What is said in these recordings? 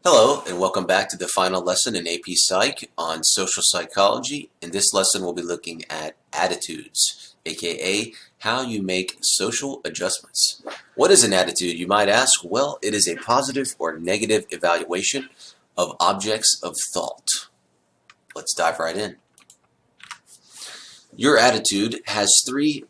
Hello, and welcome back to the final lesson in AP Psych on social psychology. In this lesson, we'll be looking at attitudes, aka how you make social adjustments. What is an attitude, you might ask? Well, it is a positive or negative evaluation of objects of thought. Let's dive right in. Your attitude has three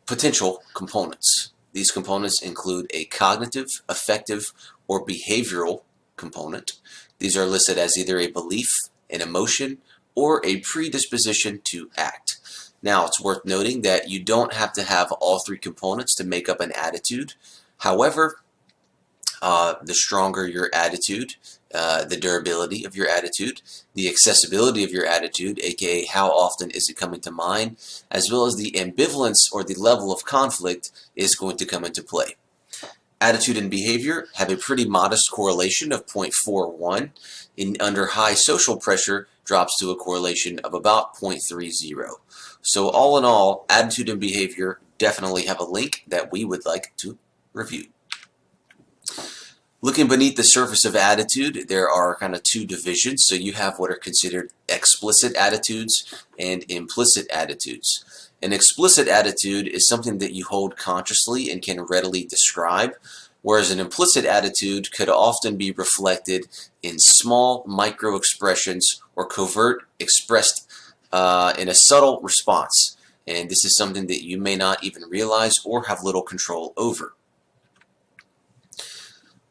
potential components. These components include a cognitive, affective, or behavioral component. These are listed as either a belief, an emotion, or a predisposition to act. Now, it's worth noting that you don't have to have all three components to make up an attitude. However, the stronger your attitude, the durability of your attitude, the accessibility of your attitude, aka how often is it coming to mind, as well as the ambivalence or the level of conflict is going to come into play. Attitude and behavior have a pretty modest correlation of 0.41. Under high social pressure, drops to a correlation of about 0.30. So all in all, attitude and behavior definitely have a link that we would like to review. Looking beneath the surface of attitude, there are kind of two divisions. So you have what are considered explicit attitudes and implicit attitudes. An explicit attitude is something that you hold consciously and can readily describe, whereas an implicit attitude could often be reflected in small micro expressions or covert expressed in a subtle response. And this is something that you may not even realize or have little control over.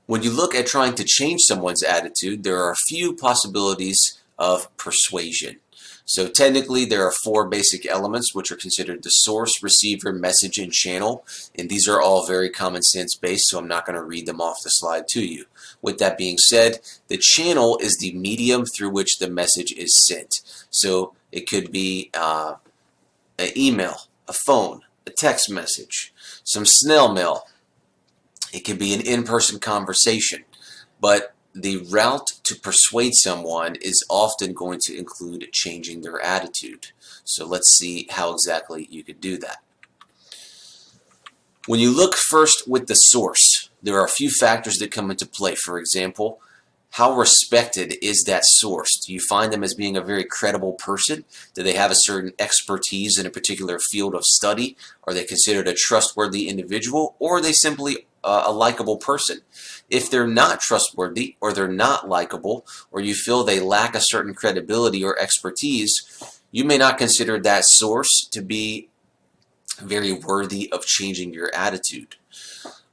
When you look at trying to change someone's attitude, there are a few possibilities of persuasion. So technically, there are four basic elements which are considered the source, receiver, message, and channel. And these are all very common sense based, so I'm not going to read them off the slide to you. With that being said, the channel is the medium through which the message is sent. So it could be an email, a phone, a text message, some snail mail. It could be an in-person conversation. But the route to persuade someone is often going to include changing their attitude. So let's see how exactly you could do that. When you look first with the source, there are a few factors that come into play. For example, how respected is that source? Do you find them as being a very credible person? Do they have a certain expertise in a particular field of study? Are they considered a trustworthy individual, or are they simply a likable person? If they're not trustworthy, or they're not likable, or you feel they lack a certain credibility or expertise, you may not consider that source to be very worthy of changing your attitude.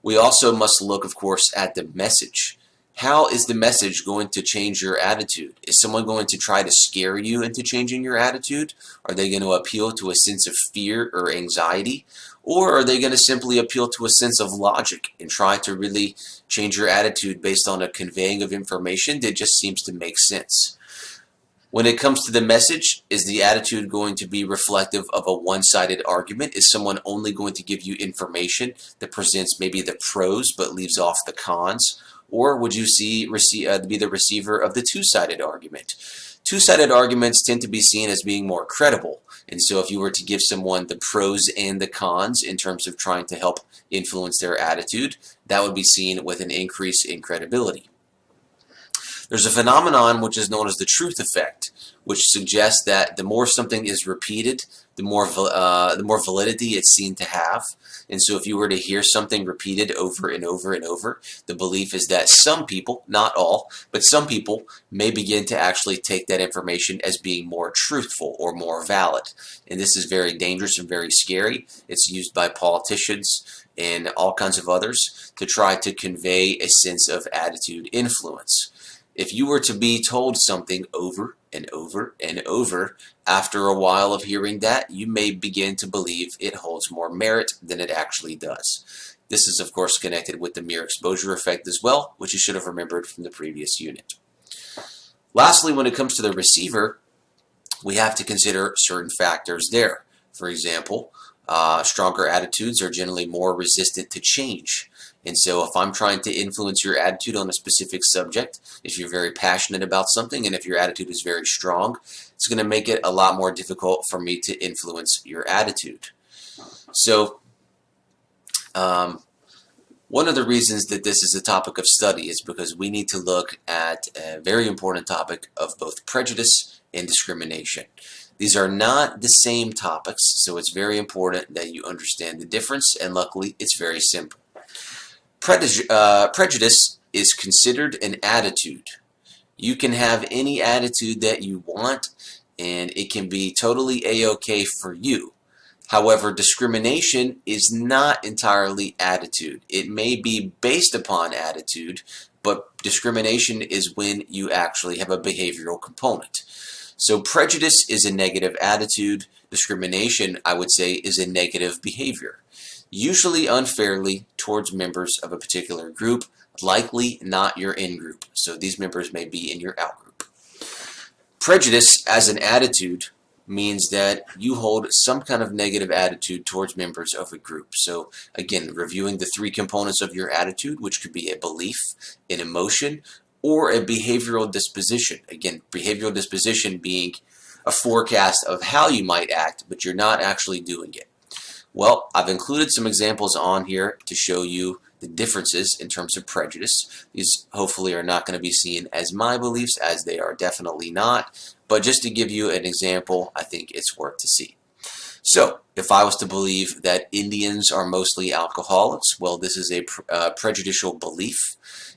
We also must look, of course, at the message. How is the message going to change your attitude? Is someone going to try to scare you into changing your attitude? Are they going to appeal to a sense of fear or anxiety? Or are they going to simply appeal to a sense of logic and try to really change your attitude based on a conveying of information that just seems to make sense? When it comes to the message, is the attitude going to be reflective of a one-sided argument? Is someone only going to give you information that presents maybe the pros but leaves off the cons? Or would you be the receiver of the two-sided argument? Two-sided arguments tend to be seen as being more credible. And so if you were to give someone the pros and the cons in terms of trying to help influence their attitude, that would be seen with an increase in credibility. There's a phenomenon which is known as the truth effect, which suggests that the more something is repeated, the more validity it's seen to have. And so if you were to hear something repeated over and over and over, the belief is that some people, not all, but some people may begin to actually take that information as being more truthful or more valid. And this is very dangerous and very scary. It's used by politicians and all kinds of others to try to convey a sense of attitude influence. If you were to be told something over and over and over, after a while of hearing that, you may begin to believe it holds more merit than it actually does. This is, of course, connected with the mere exposure effect as well, which you should have remembered from the previous unit. Lastly, when it comes to the receiver, we have to consider certain factors there. For example, stronger attitudes are generally more resistant to change. And so if I'm trying to influence your attitude on a specific subject, if you're very passionate about something and if your attitude is very strong, it's going to make it a lot more difficult for me to influence your attitude. So One of the reasons that this is a topic of study is because we need to look at a very important topic of both prejudice and discrimination. These are not the same topics, so it's very important that you understand the difference, and luckily it's very simple. Prejudice is considered an attitude. You can have any attitude that you want, and it can be totally a-okay for you. However, discrimination is not entirely attitude. It may be based upon attitude, but discrimination is when you actually have a behavioral component. So prejudice is a negative attitude. Discrimination, I would say, is a negative behavior, usually unfairly towards members of a particular group, likely not your in-group. So these members may be in your out-group. Prejudice as an attitude means that you hold some kind of negative attitude towards members of a group. So again, reviewing the three components of your attitude, which could be a belief, an emotion, or a behavioral disposition. Again, behavioral disposition being a forecast of how you might act, but you're not actually doing it. Well, I've included some examples on here to show you the differences in terms of prejudice. These hopefully are not going to be seen as my beliefs, as they are definitely not, but just to give you an example, I think it's worth to see. So, if I was to believe that Indians are mostly alcoholics, well, this is a prejudicial belief.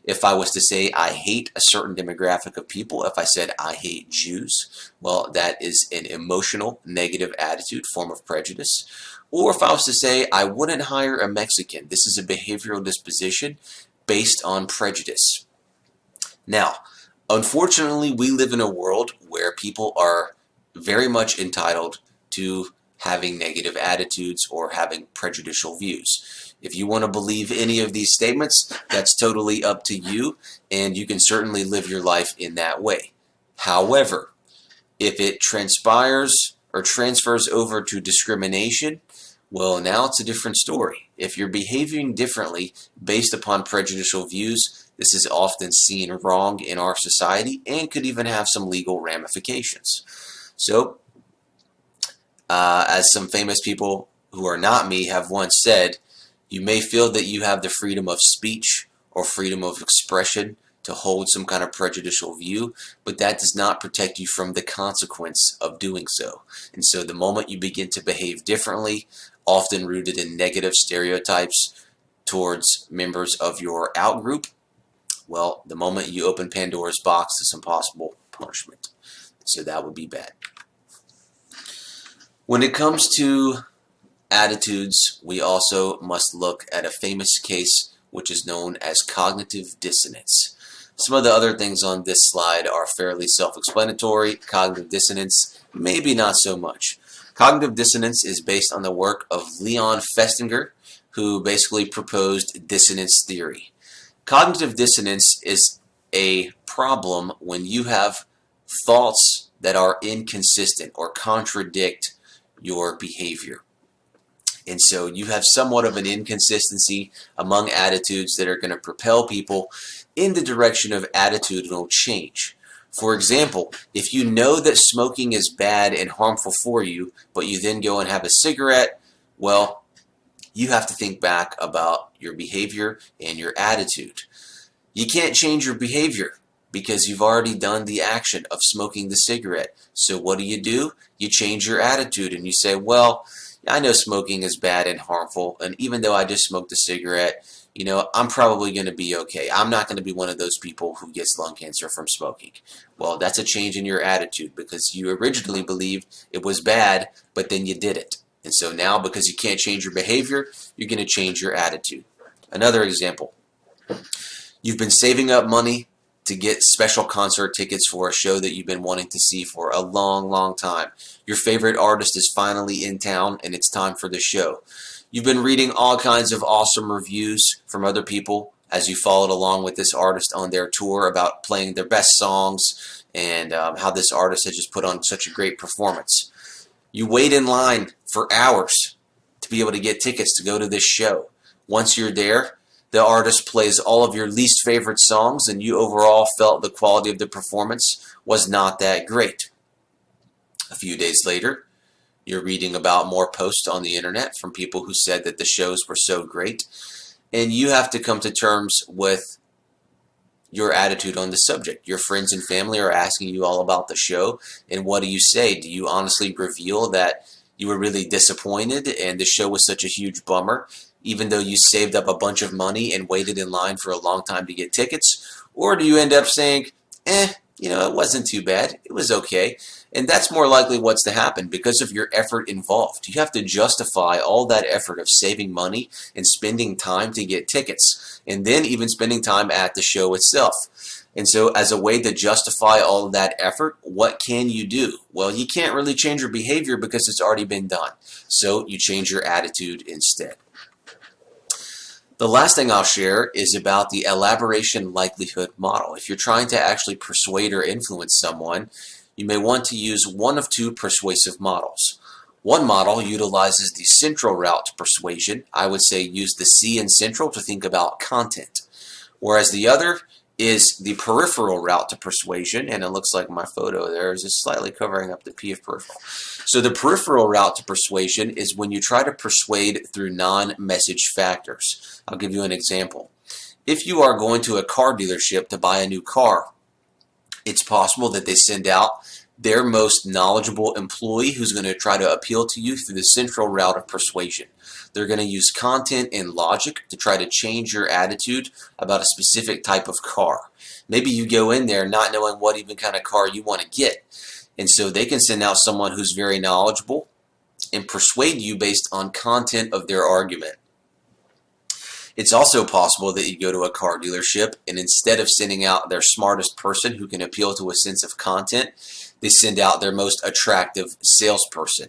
If I was to say I hate a certain demographic of people, if I said I hate Jews, well, that is an emotional, negative attitude, form of prejudice. Or if I was to say I wouldn't hire a Mexican, this is a behavioral disposition based on prejudice. Now, unfortunately, we live in a world where people are very much entitled to having negative attitudes or having prejudicial views. If you want to believe any of these statements, that's totally up to you, and you can certainly live your life in that way. However, if it transpires or transfers over to discrimination, well, now it's a different story. If you're behaving differently based upon prejudicial views, this is often seen wrong in our society and could even have some legal ramifications. So, as some famous people who are not me have once said, you may feel that you have the freedom of speech or freedom of expression to hold some kind of prejudicial view, but that does not protect you from the consequence of doing so. And so the moment you begin to behave differently, often rooted in negative stereotypes towards members of your out-group, well, the moment you open Pandora's box to some possible punishment. So that would be bad. When it comes to attitudes, we also must look at a famous case which is known as cognitive dissonance. Some of the other things on this slide are fairly self-explanatory. Cognitive dissonance, maybe not so much. Cognitive dissonance is based on the work of Leon Festinger, who basically proposed dissonance theory. Cognitive dissonance is a problem when you have thoughts that are inconsistent or contradict your behavior. And so you have somewhat of an inconsistency among attitudes that are going to propel people in the direction of attitudinal change. For example, if you know that smoking is bad and harmful for you, but you then go and have a cigarette, well, you have to think back about your behavior and your attitude. You can't change your behavior because you've already done the action of smoking the cigarette. So what do? You change your attitude and you say, well, I know smoking is bad and harmful, and even though I just smoked a cigarette, you know, I'm probably going to be okay. I'm not going to be one of those people who gets lung cancer from smoking. Well, that's a change in your attitude because you originally believed it was bad, but then you did it. And so now, because you can't change your behavior, you're going to change your attitude. Another example. You've been saving up money to get special concert tickets for a show that you've been wanting to see for a long, long time. Your favorite artist is finally in town and it's time for the show. You've been reading all kinds of awesome reviews from other people as you followed along with this artist on their tour about playing their best songs and how this artist has just put on such a great performance. You wait in line for hours to be able to get tickets to go to this show. Once you're there, the artist plays all of your least favorite songs and you overall felt the quality of the performance was not that great. A few days later, you're reading about more posts on the internet from people who said that the shows were so great. and you have to come to terms with your attitude on the subject. Your friends and family are asking you all about the show, and what do you say? Do you honestly reveal that you were really disappointed and the show was such a huge bummer, even though you saved up a bunch of money and waited in line for a long time to get tickets? Or do you end up saying, it wasn't too bad, it was okay? And that's more likely what's to happen because of your effort involved. You have to justify all that effort of saving money and spending time to get tickets, and then even spending time at the show itself. And so as a way to justify all of that effort, what can you do? Well, you can't really change your behavior because it's already been done. So you change your attitude instead. The last thing I'll share is about the elaboration likelihood model. If you're trying to actually persuade or influence someone, you may want to use one of two persuasive models. One model utilizes the central route to persuasion. I would say use the C in central to think about content. Whereas the other is the peripheral route to persuasion, and it looks like my photo there is just slightly covering up the P of peripheral. So the peripheral route to persuasion is when you try to persuade through non-message factors. I'll give you an example. If you are going to a car dealership to buy a new car, it's possible that they send out their most knowledgeable employee who's going to try to appeal to you through the central route of persuasion. They're going to use content and logic to try to change your attitude about a specific type of car. Maybe you go in there not knowing what even kind of car you want to get, and so they can send out someone who's very knowledgeable and persuade you based on content of their argument. It's also possible that you go to a car dealership and instead of sending out their smartest person who can appeal to a sense of content, they send out their most attractive salesperson.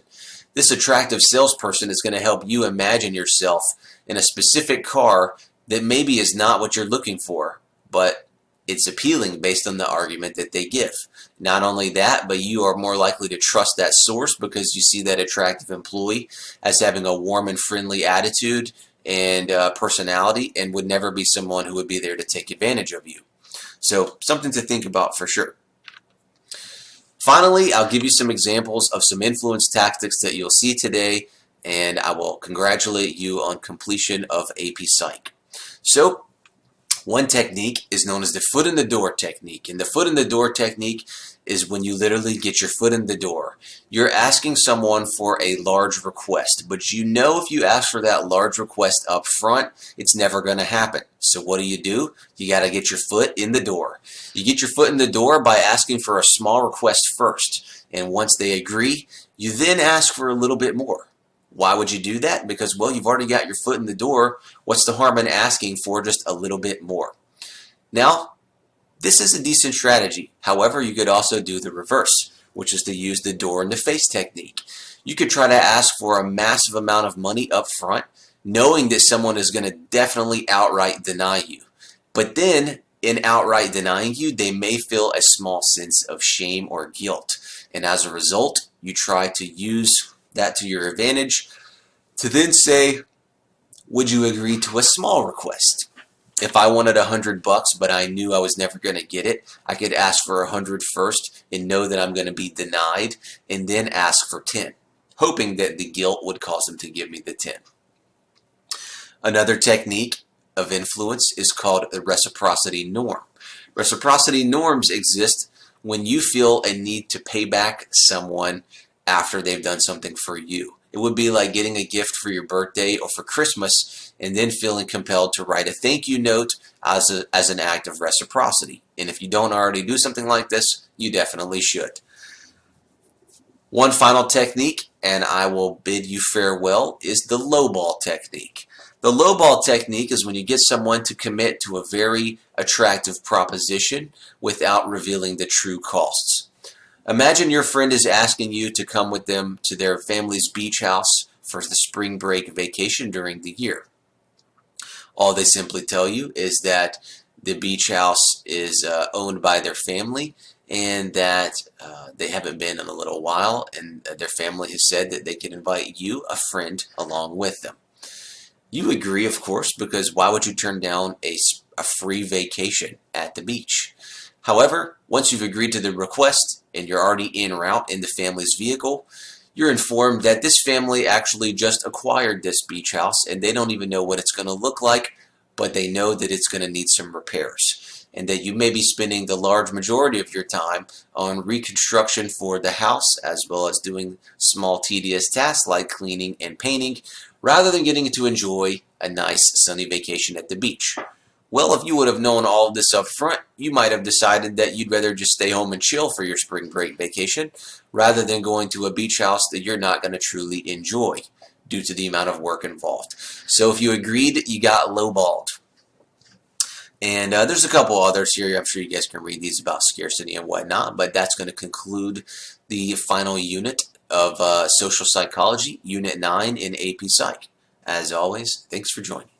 This attractive salesperson is going to help you imagine yourself in a specific car that maybe is not what you're looking for, but it's appealing based on the argument that they give. Not only that, but you are more likely to trust that source because you see that attractive employee as having a warm and friendly attitude and personality, and would never be someone who would be there to take advantage of you. So something to think about for sure. Finally, I'll give you some examples of some influence tactics that you'll see today, and I will congratulate you on completion of AP Psych. So one technique is known as the foot in the door technique, and the foot in the door technique is when you literally get your foot in the door. You're asking someone for a large request, but you know if you ask for that large request up front, it's never going to happen. So what do? You got to get your foot in the door. You get your foot in the door by asking for a small request first, and once they agree, you then ask for a little bit more. Why would you do that? Because, well, you've already got your foot in the door. What's the harm in asking for just a little bit more? Now, this is a decent strategy. However, you could also do the reverse, which is to use the door in the face technique. You could try to ask for a massive amount of money up front, knowing that someone is going to definitely outright deny you. But then, in outright denying you, they may feel a small sense of shame or guilt. And as a result, you try to use that to your advantage to then say, would you agree to a small request? If I wanted $100 but I knew I was never going to get it, I could ask for $100 first and know that I'm going to be denied, and then ask for 10, hoping that the guilt would cause them to give me the 10. Another technique of influence is called the reciprocity norm. Reciprocity norms exist when you feel a need to pay back someone after they've done something for you. It would be like getting a gift for your birthday or for Christmas and then feeling compelled to write a thank you note as an act of reciprocity. And if you don't already do something like this, you definitely should. One final technique, and I will bid you farewell, is the lowball technique. The lowball technique is when you get someone to commit to a very attractive proposition without revealing the true costs. Imagine your friend is asking you to come with them to their family's beach house for the spring break vacation during the year. All they simply tell you is that the beach house is owned by their family and that they haven't been in a little while, and their family has said that they can invite you, a friend, along with them. You agree, of course, because why would you turn down a free vacation at the beach? However, once you've agreed to the request and you're already en route in the family's vehicle, you're informed that this family actually just acquired this beach house and they don't even know what it's going to look like but they know that it's going to need some repairs, and that you may be spending the large majority of your time on reconstruction for the house, as well as doing small tedious tasks like cleaning and painting, rather than getting to enjoy a nice sunny vacation at the beach. Well, if you would have known all of this up front, you might have decided that you'd rather just stay home and chill for your spring break vacation, rather than going to a beach house that you're not going to truly enjoy due to the amount of work involved. So if you agreed, you got lowballed. And there's a couple others here. I'm sure you guys can read these about scarcity and whatnot, but that's going to conclude the final unit of Social Psychology, Unit 9 in AP Psych. As always, thanks for joining.